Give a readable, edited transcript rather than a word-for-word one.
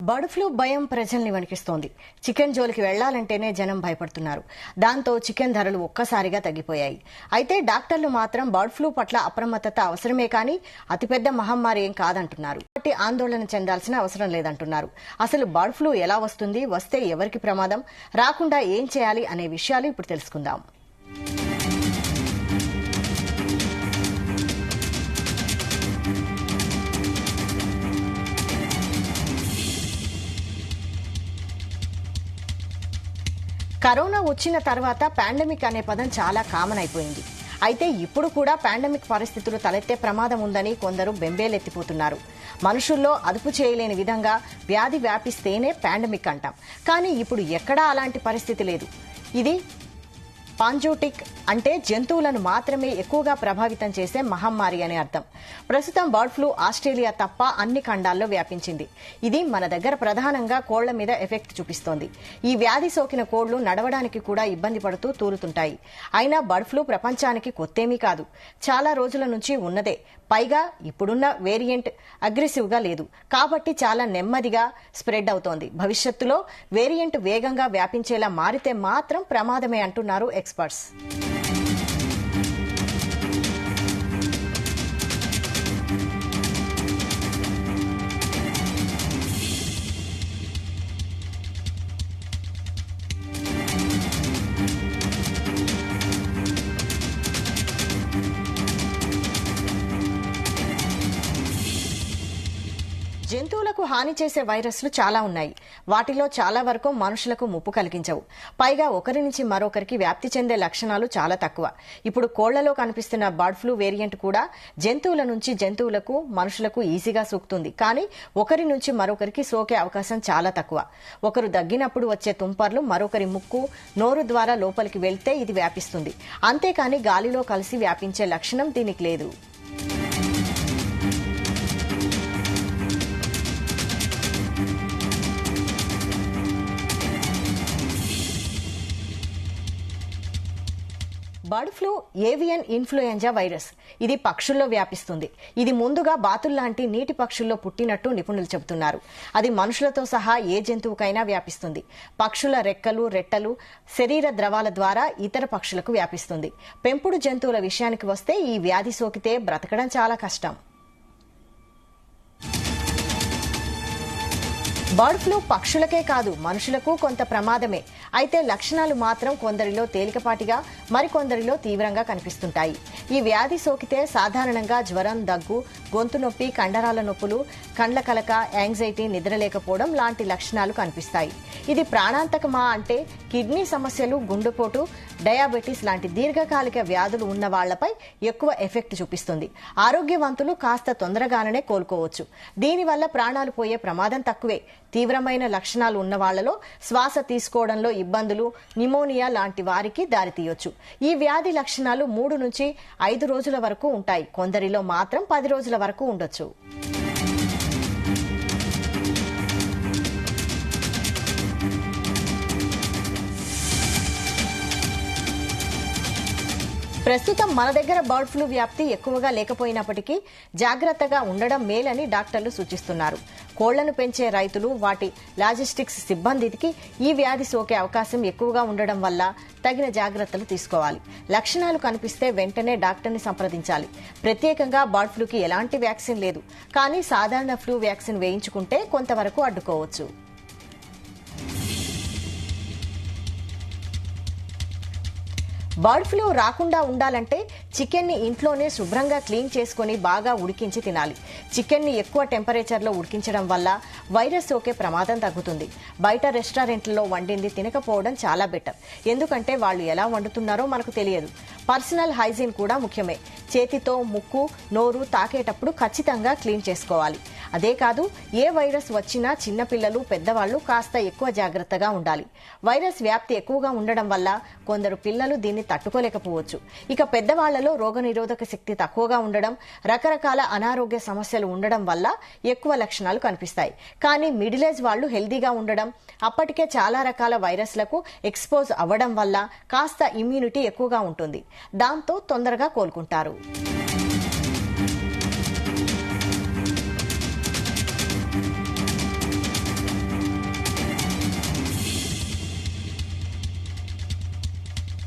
Bird flu భయం ప్రజల్ని వణికిస్తోంది. Chicken జోలికి వెళ్లాలంటేనే జనం భయపడుతున్నారు. దాంతో చికెన్ ధరలు ఒక్కసారిగా తగ్గిపోయాయి. అయితే డాక్టర్లు మాత్రం బర్డ్ ఫ్లూ పట్ల అప్రమత్తత అవసరమే కానీ అతిపెద్ద మహమ్మారి ఏం కాదంటున్నారు. కాబట్టి ఆందోళన చెందాల్సిన అవసరం లేదంటున్నారు. అసలు బర్డ్ ఫ్లూ ఎలా వస్తుంది, వస్తే ఎవరికి ప్రమాదం, రాకుండా ఏం చేయాలి అనే విషయాలు ఇప్పుడు తెలుసుకుందాం. కరోనా వచ్చిన తర్వాత పాండమిక్ అనే పదం చాలా కామన్ అయిపోయింది. అయితే ఇప్పుడు కూడా పాండమిక్ పరిస్థితులు తలెత్తే ప్రమాదం ఉందని కొందరు బెంబేలెత్తిపోతున్నారు. మనుషుల్లో అదుపు చేయలేని విధంగా వ్యాధి వ్యాపిస్తేనే పాండమిక్ అంటాం. కానీ ఇప్పుడు ఎక్కడా అలాంటి పరిస్థితి లేదు. ఇది పాంజోటిక్ అంటే జంతువులను మాత్రమే ఎక్కువగా ప్రభావితం చేసే మహమ్మారి అని అర్థం. ప్రస్తుతం బర్డ్ ఫ్లూ ఆస్ట్రేలియా తప్ప అన్ని ఖండాల్లో వ్యాపించింది. ఇది మన దగ్గర ప్రధానంగా కోళ్ల మీద ఎఫెక్ట్ చూపిస్తోంది. ఈ వ్యాధి సోకిన కోళ్లు నడవడానికి కూడా ఇబ్బంది పడుతూ తూలుతుంటాయి. అయినా బర్డ్ ఫ్లూ ప్రపంచానికి కొత్తేమీ కాదు, చాలా రోజుల నుంచి ఉన్నదే. పైగా ఇప్పుడున్న వేరియంట్ అగ్రెసివ్ గా లేదు, కాబట్టి చాలా నెమ్మదిగా స్ప్రెడ్ అవుతోంది. భవిష్యత్తులో వేరియంట్ వేగంగా వ్యాపించేలా మారితే మాత్రం ప్రమాదమే అంటున్నారు ఎక్స్పర్ట్స్. జంతువులకు హాని చేసే వైరస్లు చాలా ఉన్నాయి. వాటిలో చాలా వరకు మనుషులకు ముప్పు కలిగించవు. పైగా ఒకరి నుంచి మరొకరికి వ్యాప్తి చెందే లక్షణాలు చాలా తక్కువ. ఇప్పుడు కోళ్లలో కనిపిస్తున్న బర్డ్ ఫ్లూ వేరియంట్ కూడా జంతువుల నుంచి జంతువులకు, మనుషులకు ఈజీగా సోకుతుంది. కానీ ఒకరి నుంచి మరొకరికి సోకే అవకాశం చాలా తక్కువ. ఒకరు దగ్గినప్పుడు వచ్చే తుంపర్లు మరొకరి ముక్కు, నోరు ద్వారా లోపలికి వెళ్తే ఇది వ్యాపిస్తుంది. అంతేకాని గాలిలో కలిసి వ్యాపించే లక్షణం దీనికి లేదు. Bird flu avian influenza virus. ఇది పక్షుల్లో వ్యాపిస్తుంది. ఇది ముందుగా బాతుల్లాంటి నీటి పక్షుల్లో పుట్టినట్టు నిపుణులు చెబుతున్నారు. అది మనుషులతో సహా ఏ జంతువుకైనా వ్యాపిస్తుంది. పక్షుల రెక్కలు, రెట్టలు, శరీర ద్రవాల ద్వారా ఇతర పక్షులకు వ్యాపిస్తుంది. పెంపుడు జంతువుల విషయానికి వస్తే ఈ వ్యాధి సోకితే బ్రతకడం చాలా కష్టం. బర్డ్ ఫ్లూ పక్షులకే కాదు, మనుషులకు కొంత ప్రమాదమే. అయితే లక్షణాలు మాత్రం కొందరిలో తేలికపాటిగా, మరికొందరిలో తీవ్రంగా కనిపిస్తుంటాయి. ఈ వ్యాధి సోకితే సాధారణంగా జ్వరం, దగ్గు, గొంతు నొప్పి, కండరాల నొప్పులు, కండ్ల కలక, యాంగ్జైటీ, నిద్రలేకపోవడం లాంటి లక్షణాలు కనిపిస్తాయి. ఇది ప్రాణాంతకమా అంటే కిడ్నీ సమస్యలు, గుండెపోటు, డయాబెటీస్ లాంటి దీర్ఘకాలిక వ్యాధులు ఉన్న వాళ్లపై ఎక్కువ ఎఫెక్ట్ చూపిస్తుంది. ఆరోగ్యవంతులు కాస్త తొందరగానే కోలుకోవచ్చు. దీనివల్ల ప్రాణాలు పోయే ప్రమాదం తక్కువే. తీవ్రమైన లక్షణాలు ఉన్న వాళ్లలో శ్వాస తీసుకోవడంలో ఇబ్బందులు, న్యూమోనియా లాంటి వారికి దారితీయొచ్చు. ఈ వ్యాధి లక్షణాలు 3 నుంచి 5 రోజుల వరకు ఉంటాయి. కొందరిలో మాత్రం 10 రోజుల వరకు ఉండొచ్చు. ప్రస్తుతం మన దగ్గర బర్డ్ ఫ్లూ వ్యాప్తి ఎక్కువగా లేకపోయినప్పటికీ జాగ్రత్తగా ఉండడం మేలని డాక్టర్లు సూచిస్తున్నారు. కోళ్లను పెంచే రైతులు, వాటి లాజిస్టిక్స్ సిబ్బందికి ఈ వ్యాధి సోకే అవకాశం ఎక్కువగా ఉండడం వల్ల తగిన జాగ్రత్తలు తీసుకోవాలి. లక్షణాలు కనిపిస్తే వెంటనే డాక్టర్ని సంప్రదించాలి. ప్రత్యేకంగా బర్డ్ ఫ్లూకి ఎలాంటి వ్యాక్సిన్ లేదు, కానీ సాధారణ ఫ్లూ వ్యాక్సిన్ వేయించుకుంటే కొంతవరకు అడ్డుకోవచ్చు. బర్డ్ ఫ్లూ రాకుండా ఉండాలంటే చికెన్ ని ఇంట్లోనే శుభ్రంగా క్లీన్ చేసుకుని బాగా ఉడికించి తినాలి. చికెన్ ని ఎక్కువ టెంపరేచర్లో ఉడికించడం వల్ల వైరస్ సోకే ప్రమాదం తగ్గుతుంది. బయట రెస్టారెంట్లలో వండింది తినకపోవడం చాలా బెటర్. ఎందుకంటే వాళ్ళు ఎలా వండుతున్నారో మనకు తెలియదు. పర్సనల్ హైజీన్ కూడా ముఖ్యమే. చేతితో ముక్కు, నోరు తాకేటప్పుడు ఖచ్చితంగా క్లీన్ చేసుకోవాలి. అదే కాదు, ఏ వైరస్ వచ్చినా చిన్నపిల్లలు, పెద్దవాళ్లు కాస్త ఎక్కువ జాగ్రత్తగా ఉండాలి. వైరస్ వ్యాప్తి ఎక్కువగా ఉండడం వల్ల కొందరు పిల్లలు దీన్ని తట్టుకోలేకపోవచ్చు. ఇక పెద్దవాళ్లలో రోగనిరోధక శక్తి తక్కువగా ఉండడం, రకరకాల అనారోగ్య సమస్యలు ఉండడం వల్ల ఎక్కువ లక్షణాలు కనిపిస్తాయి. కానీ మిడిల్ ఏజ్ వాళ్లు హెల్దీగా ఉండడం, అప్పటికే చాలా రకాల వైరస్లకు ఎక్స్పోజ్ అవ్వడం వల్ల కాస్త ఇమ్యూనిటీ ఎక్కువగా ఉంటుంది. దాంతో తొందరగా కోలుకుంటారు.